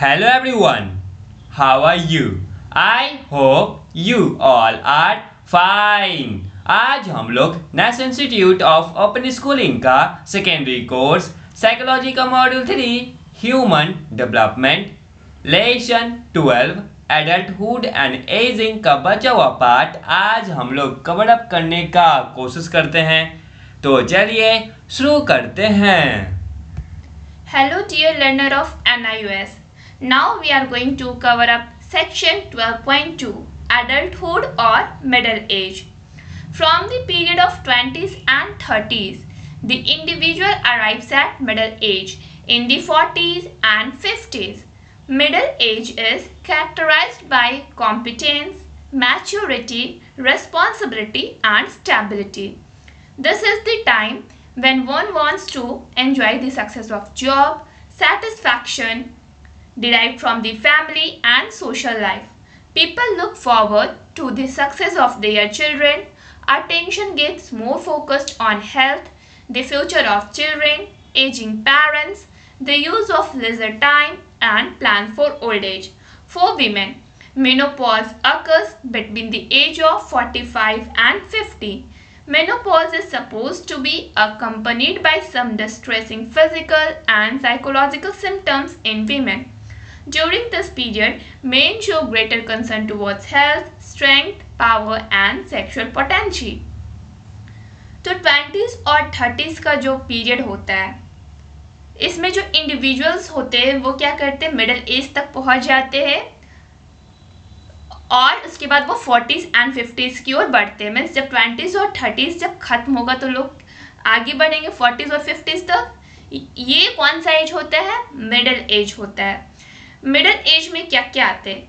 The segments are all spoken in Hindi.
Hello everyone, how are you? I hope you all are fine. आज हम लोग national institute of open schooling का सेकेंडरी कोर्स साइकोलॉजी का module 3 human development lesson 12 adulthood and ageing का बचा हुआ पार्ट आज हम लोग कवर अप करने का कोशिश करते हैं। तो चलिए शुरू करते हैं। Hello dear learner of NIUS. Now we are going to cover up section 12.2 adulthood or middle age. From the period of 20s and 30s, the individual arrives at middle age in the 40s and 50s. Middle age is characterized by competence, maturity, responsibility and stability. This is the time when one wants to enjoy the success of job, satisfaction derived from the family and social life. People look forward to the success of their children. Attention gets more focused on health, the future of children, aging parents, the use of leisure time and plan for old age. For women, menopause occurs between the age of 45 and 50. Menopause is supposed to be accompanied by some distressing physical and psychological symptoms in women. During this period, men show greater concern towards health, strength, power and sexual potential. तो 20s और 30s का जो पीरियड होता है, इसमें जो इंडिविजुअल्स होते हैं वो क्या करते हैं, मिडिल एज तक पहुंच जाते हैं और उसके बाद वो 40s एंड 50s की ओर बढ़ते हैं। मीन्स जब 20s और 30s जब खत्म होगा तो लोग आगे बढ़ेंगे 40s और 50s तक। ये कौन सा एज होता है, मिडिल एज होता है। मिडिल एज में क्या क्या आते हैं,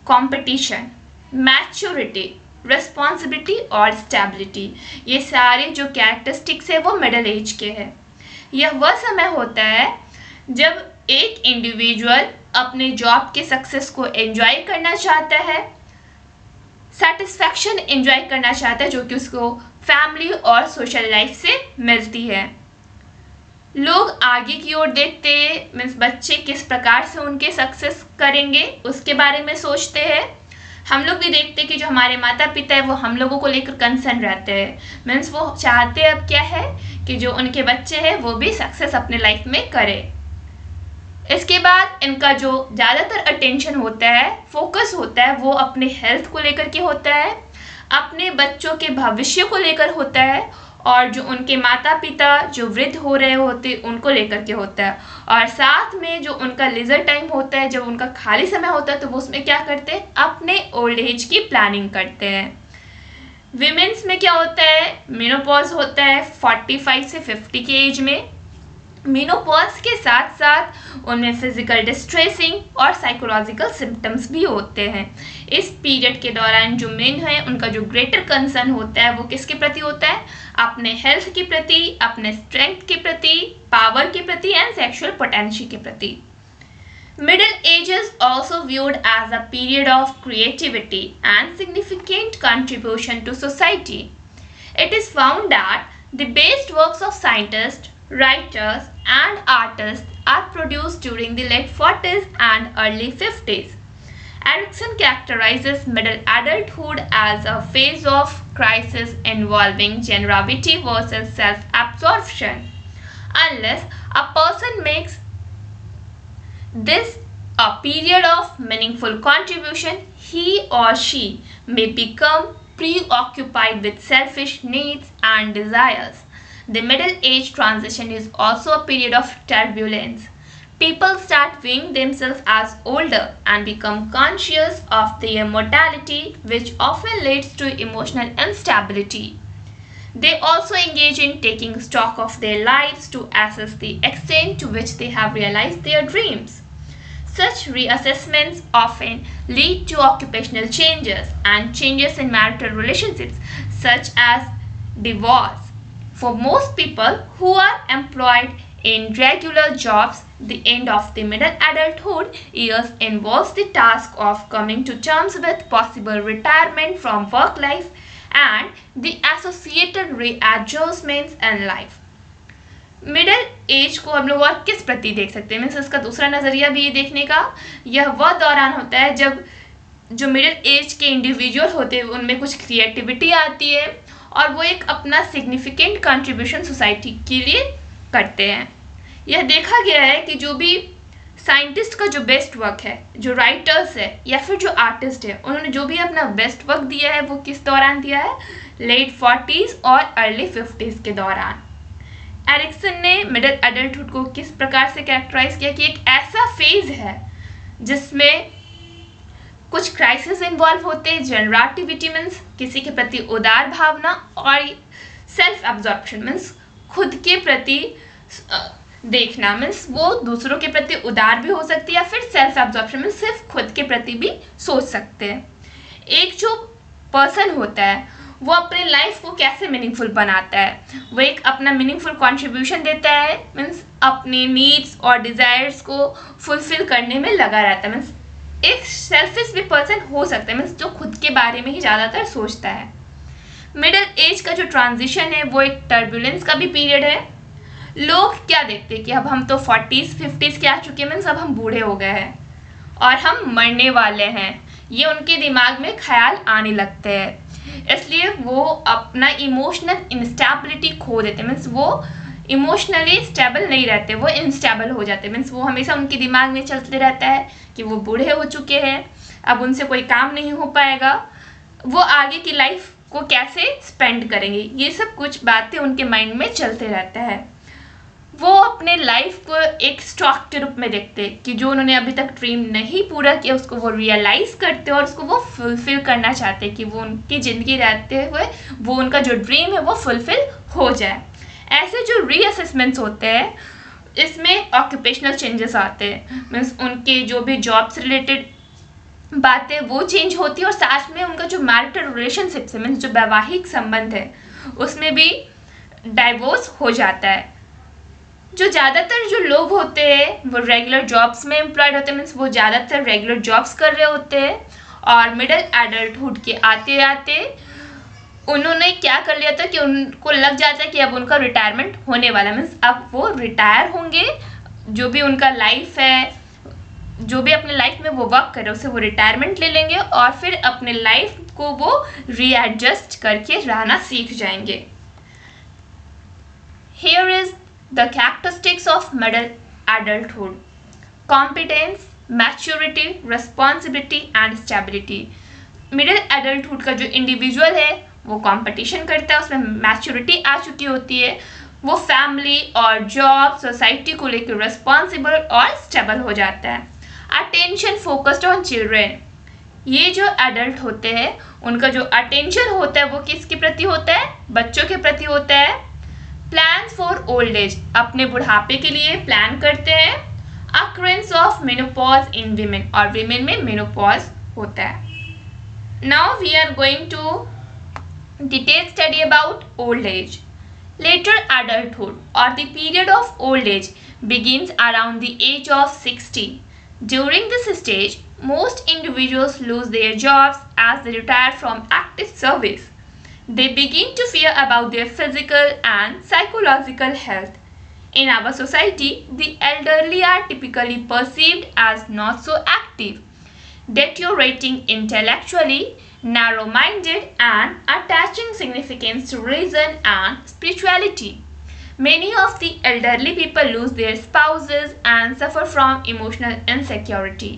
कंपटीशन, मैच्योरिटी, रिस्पॉन्सिबिलिटी और स्टेबिलिटी। ये सारे जो कैरेक्टरिस्टिक्स है वो मिडिल एज के हैं। यह वह समय होता है जब एक इंडिविजुअल अपने जॉब के सक्सेस को एंजॉय करना चाहता है, सेटिस्फैक्शन एंजॉय करना चाहता है जो कि उसको फैमिली और सोशल लाइफ से मिलती है। लोग आगे की ओर देखते हैं, मीन्स बच्चे किस प्रकार से उनके सक्सेस करेंगे उसके बारे में सोचते हैं। हम लोग भी देखते हैं कि जो हमारे माता पिता है वो हम लोगों को लेकर कंसर्न रहते हैं। मीन्स वो चाहते हैं अब क्या है कि जो उनके बच्चे हैं वो भी सक्सेस अपने लाइफ में करें। इसके बाद इनका जो ज़्यादातर अटेंशन होता है, फोकस होता है, वो अपने हेल्थ को लेकर के होता है, अपने बच्चों के भविष्य को लेकर होता है और जो उनके माता पिता जो वृद्ध हो रहे होते उनको लेकर के होता है। और साथ में जो उनका लीजर टाइम होता है, जब उनका खाली समय होता है तो वो उसमें क्या करते हैं, अपने ओल्ड एज की प्लानिंग करते हैं। विमेंस में क्या होता है, मेनोपॉज होता है 45 से 50 के एज में। मेनोपॉज के साथ साथ उनमें फिजिकल डिस्ट्रेसिंग और साइकोलॉजिकल सिम्टम्स भी होते हैं। इस पीरियड के दौरान जो मेन है उनका जो ग्रेटर कंसर्न होता है वो किसके प्रति होता है, अपने हेल्थ के प्रति, अपने स्ट्रेंथ के प्रति, पावर के प्रति एंड सेक्सुअल पोटेंशियल के प्रति। Middle age is also viewed as a period of creativity and significant contribution to society. It is found that the best works of scientists, writers and artists are produced during the late 40s and early 50s. Erikson characterizes middle adulthood as a phase of crisis involving generosity versus self-absorption. Unless a person makes this a period of meaningful contribution, he or she may become preoccupied with selfish needs and desires. The middle age transition is also a period of turbulence. People start viewing themselves as older and become conscious of their mortality, which often leads to emotional instability. They also engage in taking stock of their lives to assess the extent to which they have realized their dreams. Such reassessments often lead to occupational changes and changes in marital relationships, such as divorce. For most people who are employed in regular jobs, the end of the middle adulthood years involves the task of coming to terms with possible retirement from work life and the associated readjustments in life. Middle age को हम लोग और किस प्रति देख सकते हैं, मीन्स इसका दूसरा नज़रिया भी ये देखने का, यह वह दौरान होता है जब जो मिडिल एज के इंडिविजुअल होते हैं उनमें कुछ क्रिएटिविटी आती है और वो एक अपना सिग्निफिकेंट कंट्रीब्यूशन सोसाइटी के लिए करते हैं। यह देखा गया है कि जो भी साइंटिस्ट का जो बेस्ट वर्क है, जो राइटर्स है या फिर जो आर्टिस्ट है, उन्होंने जो भी अपना बेस्ट वर्क दिया है वो किस दौरान दिया है, लेट 40s और अर्ली 50s के दौरान। एरिक्सन ने मिडिल एडल्टहुड को किस प्रकार से कैरेक्टराइज किया कि एक ऐसा फेज है जिसमें कुछ क्राइसिस इन्वॉल्व होते हैं, जनरेटिविटी मीन्स किसी के प्रति उदार भावना, और सेल्फ एब्जॉर्प्शन मीन्स खुद के प्रति देखना, मीन्स वो दूसरों के प्रति उदार भी हो सकती है या फिर सेल्फ एब्जॉर्प्शन मीन्स सिर्फ खुद के प्रति भी सोच सकते हैं। एक जो पर्सन होता है वो अपने लाइफ को कैसे मीनिंगफुल बनाता है, वो एक अपना मीनिंगफुल कंट्रीब्यूशन देता है, मीन्स अपने नीड्स और डिज़ायर्स को फुलफिल करने में लगा रहता है। मीन्स एक सेल्फिश भी पर्सन हो सकता है, मीन्स जो खुद के बारे में ही ज़्यादातर सोचता है। मिडिल एज का जो ट्रांजिशन है वो एक टर्बुलेंस का भी पीरियड है। लोग क्या देखते हैं कि अब हम तो 40s 50s के आ चुके हैं, मीन्स अब हम बूढ़े हो गए हैं और हम मरने वाले हैं, ये उनके दिमाग में ख्याल आने लगते हैं। इसलिए वो अपना इमोशनल इंस्टेबिलिटी खो देते हैं, मीन्स वो इमोशनली स्टेबल नहीं रहते, वो इनस्टेबल हो जाते हैं। मीन्स वो हमेशा उनके दिमाग में चलते रहता है कि वो बूढ़े हो चुके हैं, अब उनसे कोई काम नहीं हो पाएगा, वो आगे की लाइफ को कैसे स्पेंड करेंगे, ये सब कुछ बातें उनके माइंड में चलते रहता है। वो अपने लाइफ को एक स्टॉक के रूप में देखते कि जो उन्होंने अभी तक ड्रीम नहीं पूरा किया उसको वो रियलाइज़ करते और उसको वो फुलफिल करना चाहते कि वो उनकी ज़िंदगी रहते हुए वो उनका जो ड्रीम है वो फुलफिल हो जाए। ऐसे जो रीअसेसमेंट्स होते हैं इसमें ऑक्यूपेशनल चेंजेस आते हैं, मीन्स उनके जो भी जॉब्स रिलेटेड बातें वो चेंज होती है और साथ में उनका जो मैरिटल रिलेशनशिप्स है, मीन्स जो वैवाहिक संबंध है उसमें भी डाइवोर्स हो जाता है। जो ज़्यादातर जो लोग होते हैं वो रेगुलर जॉब्स में एम्प्लॉयड होते हैं, मीन्स वो ज़्यादातर रेगुलर जॉब्स कर रहे होते हैं और मिडिल एडल्टहुड के आते आते उन्होंने क्या कर लिया था कि उनको लग जाता है कि अब उनका रिटायरमेंट होने वाला, मीन्स अब वो रिटायर होंगे, जो भी उनका लाइफ है, जो भी अपने लाइफ में वो वर्क करे उसे वो रिटायरमेंट ले लेंगे और फिर अपने लाइफ को वो रीएडजस्ट करके रहना सीख जाएंगे। Here is the characteristics of middle adulthood: competence, maturity, responsibility and stability। Middle adulthood का जो इंडिविजुअल है वो कंपटीशन करता है, उसमें मैच्योरिटी आ चुकी होती है, वो फैमिली और जॉब सोसाइटी को लेकर रिस्पॉन्सिबल और स्टेबल हो जाता है। अटेंशन फोकस्ड ऑन चिल्ड्रेन, ये जो एडल्ट होते हैं उनका जो अटेंशन होता है वो किसके प्रति होता है, बच्चों के प्रति होता है। प्लान्स फॉर ओल्ड एज, अपने बुढ़ापे के लिए प्लान करते हैं। Occurrence of menopause in women, और वीमेन में मेनोपॉज होता है। Now we are going to detailed study about old age. Later adulthood or the period of old age begins around the age of 60. During this stage, most individuals lose their jobs as they retire from active service. They begin to fear about their physical and psychological health. In our society, the elderly are typically perceived as not so active, deteriorating intellectually, narrow-minded and attaching significance to reason and spirituality. Many of the elderly people lose their spouses and suffer from emotional insecurity.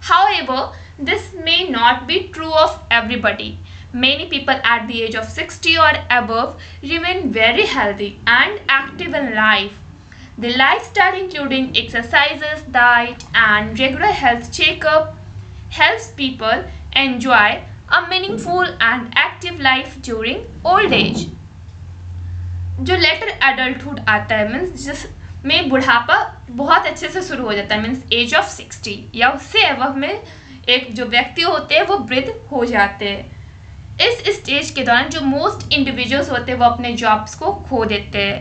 However, this may not be true of everybody. Many people at the age of 60 or above remain very healthy and active in life. The lifestyle, including exercises, diet and regular health checkup, helps people enjoy a meaningful and active life during old age. जो लेटर एडल्टहुड आता है मीन्स जिसमें बुढ़ापा बहुत अच्छे से शुरू हो जाता है, मीन्स एज ऑफ 60 या उससे अबव में एक जो व्यक्ति होते हैं वो वृद्ध हो जाते हैं। इस स्टेज के दौरान जो मोस्ट इंडिविजुअल्स होते हैं वो अपने जॉब्स को खो देते हैं,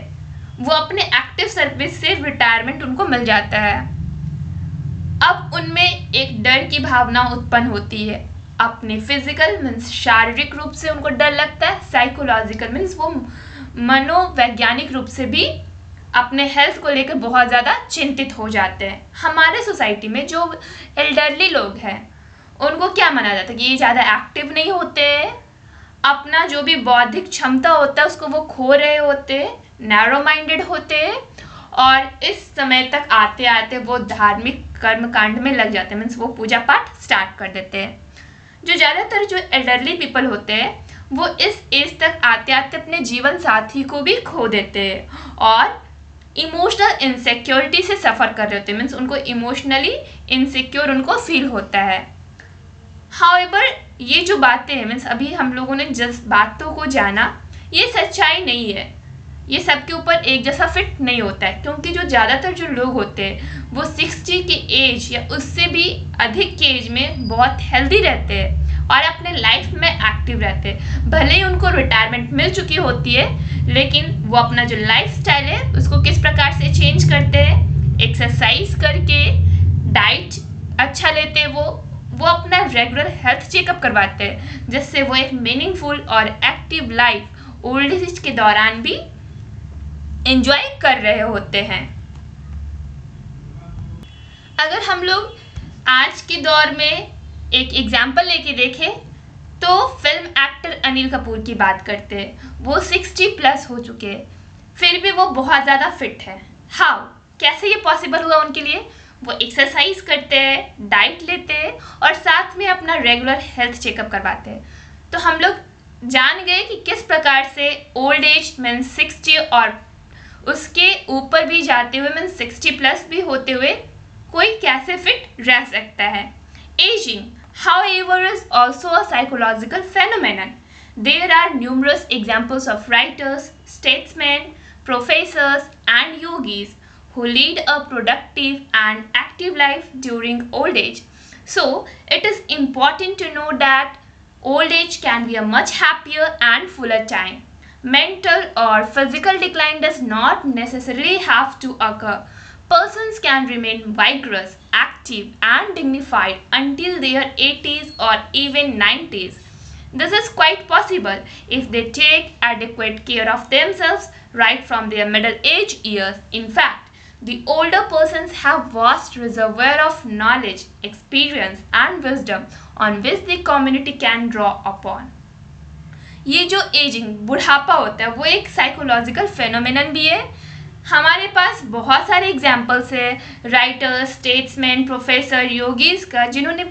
वो अपने एक्टिव सर्विस से रिटायरमेंट उनको मिल जाता है। अब उनमें एक डर की भावना उत्पन्न होती है, अपने फिजिकल मीन्स शारीरिक रूप से उनको डर लगता है, साइकोलॉजिकल मीन्स वो मनोवैज्ञानिक रूप से भी अपने हेल्थ को लेकर बहुत ज़्यादा चिंतित हो जाते हैं। हमारे सोसाइटी में जो एल्डरली लोग हैं उनको क्या माना जाता है कि ये ज़्यादा एक्टिव नहीं होते, अपना जो भी बौद्धिक क्षमता होता है उसको वो खो रहे होते, नैरो माइंडेड होते, और इस समय तक आते आते वो धार्मिक कर्म कांड में लग जाते हैं, मीन्स वो पूजा पाठ स्टार्ट कर देते हैं। जो ज़्यादातर जो एल्डरली पीपल होते हैं वो इस एज तक आते आते अपने जीवन साथी को भी खो देते हैं और इमोशनल इनसिक्योरिटी से सफ़र कर रहे होते हैं, मीन्स उनको इमोशनली इनसिक्योर उनको फील होता है। हाउएवर ये जो बातें हैं, मीन्स अभी हम लोगों ने जिस बातों को जाना, ये सच्चाई नहीं है, ये सबके ऊपर एक जैसा फिट नहीं होता है, क्योंकि जो ज़्यादातर जो लोग होते हैं वो 60 की एज या उससे भी अधिक की एज में बहुत हेल्दी रहते हैं और अपने लाइफ में एक्टिव रहते हैं। भले ही उनको रिटायरमेंट मिल चुकी होती है, लेकिन वो अपना जो लाइफ स्टाइल है उसको किस प्रकार से चेंज करते हैं, एक्सरसाइज करके, डाइट अच्छा लेते हैं, वो अपना रेगुलर हेल्थ चेकअप करवाते हैं, जिससे वो एक मीनिंगफुल और एक्टिव लाइफ ओल्ड एज के दौरान भी एंजॉय कर रहे होते हैं। अगर हम लोग आज के दौर में एक एग्जाम्पल लेके देखें तो फिल्म एक्टर अनिल कपूर की बात करते हैं। वो 60+ हो चुके हैं, फिर भी वो बहुत ज़्यादा फिट है। हाउ, कैसे ये पॉसिबल हुआ उनके लिए? वो एक्सरसाइज करते हैं, डाइट लेते हैं और साथ में अपना रेगुलर हेल्थ चेकअप करवाते हैं। तो हम लोग जान गए कि किस प्रकार से ओल्ड एज मीन्स 60 और उसके ऊपर भी जाते हुए मीन्स 60+ भी होते हुए कोई कैसे फिट रह सकता है। Aging, however, is also a psychological phenomenon. There are numerous examples of writers, statesmen, professors, and yogis who lead a productive and active life during old age. So, it is important to know that old age can be a much happier and fuller time. Mental or physical decline does not necessarily have to occur. Persons can remain vigorous, active, and dignified until their 80s or even 90s. This is quite possible if they take adequate care of themselves right from their middle-age years. In fact, the older persons have vast reservoir of knowledge, experience, and wisdom on which the community can draw upon. ये जो एजिंग बुढ़ापा होता है वो एक साइकोलॉजिकल फेनोमेनन भी है। हमारे पास बहुत सारे एग्जाम्पल्स है राइटर्स, स्टेट्समैन, प्रोफेसर, योगीज का, जिन्होंने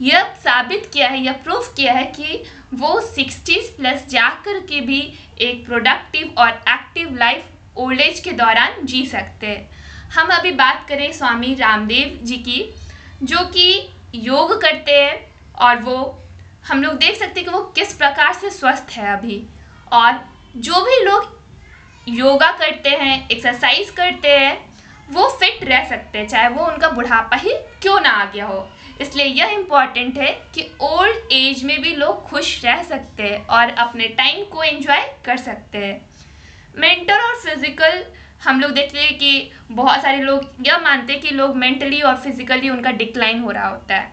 यह साबित किया है या प्रूफ किया है कि वो 60+ जाकर के भी एक प्रोडक्टिव और एक्टिव लाइफ ओल्ड एज के दौरान जी सकते हैं। हम अभी बात करें स्वामी रामदेव जी की, जो कि योग करते हैं और वो हम लोग देख सकते हैं कि वो किस प्रकार से स्वस्थ है अभी। और जो भी लोग योगा करते हैं, एक्सरसाइज करते हैं, वो फिट रह सकते हैं, चाहे वो उनका बुढ़ापा ही क्यों ना आ गया हो। इसलिए यह इम्पॉर्टेंट है कि ओल्ड एज में भी लोग खुश रह सकते हैं और अपने टाइम को एंजॉय कर सकते हैं। मेंटल और फिजिकल हम लोग देखते हैं कि बहुत सारे लोग यह मानते हैं कि लोग मेंटली और फिजिकली उनका डिक्लाइन हो रहा होता है।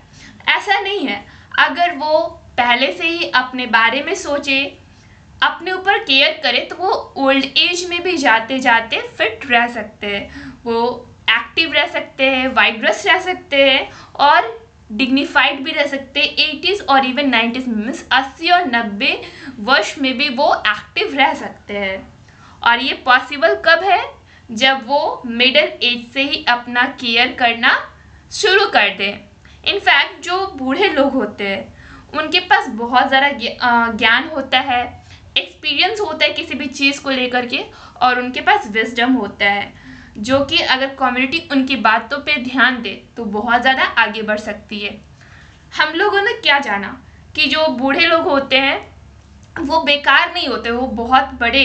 ऐसा नहीं है। अगर वो पहले से ही अपने बारे में सोचे, अपने ऊपर केयर करे, तो वो ओल्ड एज में भी जाते जाते फिट रह सकते हैं, वो एक्टिव रह सकते हैं, वाइब्रस रह सकते हैं और डिग्निफाइड भी रह सकते हैं। 80s और इवन 90s मीन्स 80 और 90 वर्ष में भी वो एक्टिव रह सकते हैं। और ये पॉसिबल कब है? जब वो मिडिल एज से ही अपना केयर करना शुरू कर दें। इनफैक्ट जो बूढ़े लोग होते हैं उनके पास बहुत ज़्यादा ज्ञान होता है, एक्सपीरियंस होता है किसी भी चीज़ को लेकर के, और उनके पास विजडम होता है, जो कि अगर कम्युनिटी उनकी बातों पे ध्यान दे तो बहुत ज़्यादा आगे बढ़ सकती है। हम लोगों ने क्या जाना कि जो बूढ़े लोग होते हैं वो बेकार नहीं होते, वो बहुत बड़े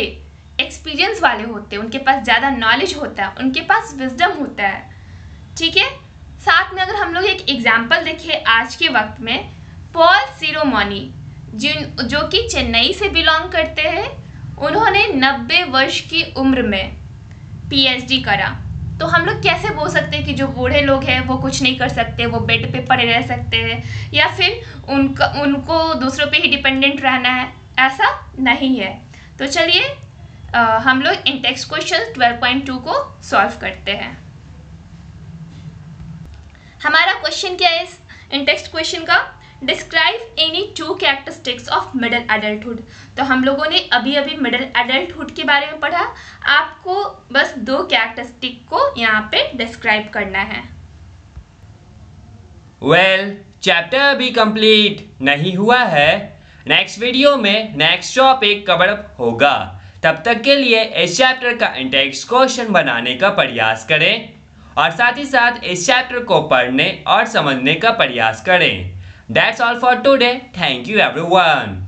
एक्सपीरियंस वाले होते हैं, उनके पास ज़्यादा नॉलेज होता है, उनके पास विजडम होता है। ठीक है। साथ में अगर हम लोग एक एग्जाम्पल देखें आज के वक्त में, पॉल सिरोमनी जो कि चेन्नई से बिलोंग करते हैं, उन्होंने 90 वर्ष की उम्र में PhD करा। तो हम लोग कैसे बोल सकते हैं कि जो बूढ़े लोग हैं वो कुछ नहीं कर सकते, वो बेड पे पड़े रह सकते हैं या फिर उनको दूसरों पे ही डिपेंडेंट रहना है? ऐसा नहीं है। तो चलिए हम लोग इन टेक्स्ट क्वेश्चन 12.2 को सॉल्व करते हैं। हमारा क्वेश्चन क्या है इस इन टेक्स्ट क्वेश्चन का? Describe any 2 characteristics of middle adulthood. तो हम लोगों ने अभी अभी मिडिल एडल्टहुड के बारे में पढ़ा, आपको बस 2 कैरेक्टरिस्टिक को यहाँ पे डिस्क्राइब करना है। वेल, चैप्टर अभी कंप्लीट नहीं हुआ है। नेक्स्ट वीडियो में नेक्स्ट टॉपिक कवर अप होगा। तब तक के लिए इस चैप्टर का इन टेक्स्ट क्वेश्चन बनाने का प्रयास करें और साथ ही साथ इस चैप्टर को पढ़ने और समझने का प्रयास करें। That's all for today. Thank you everyone.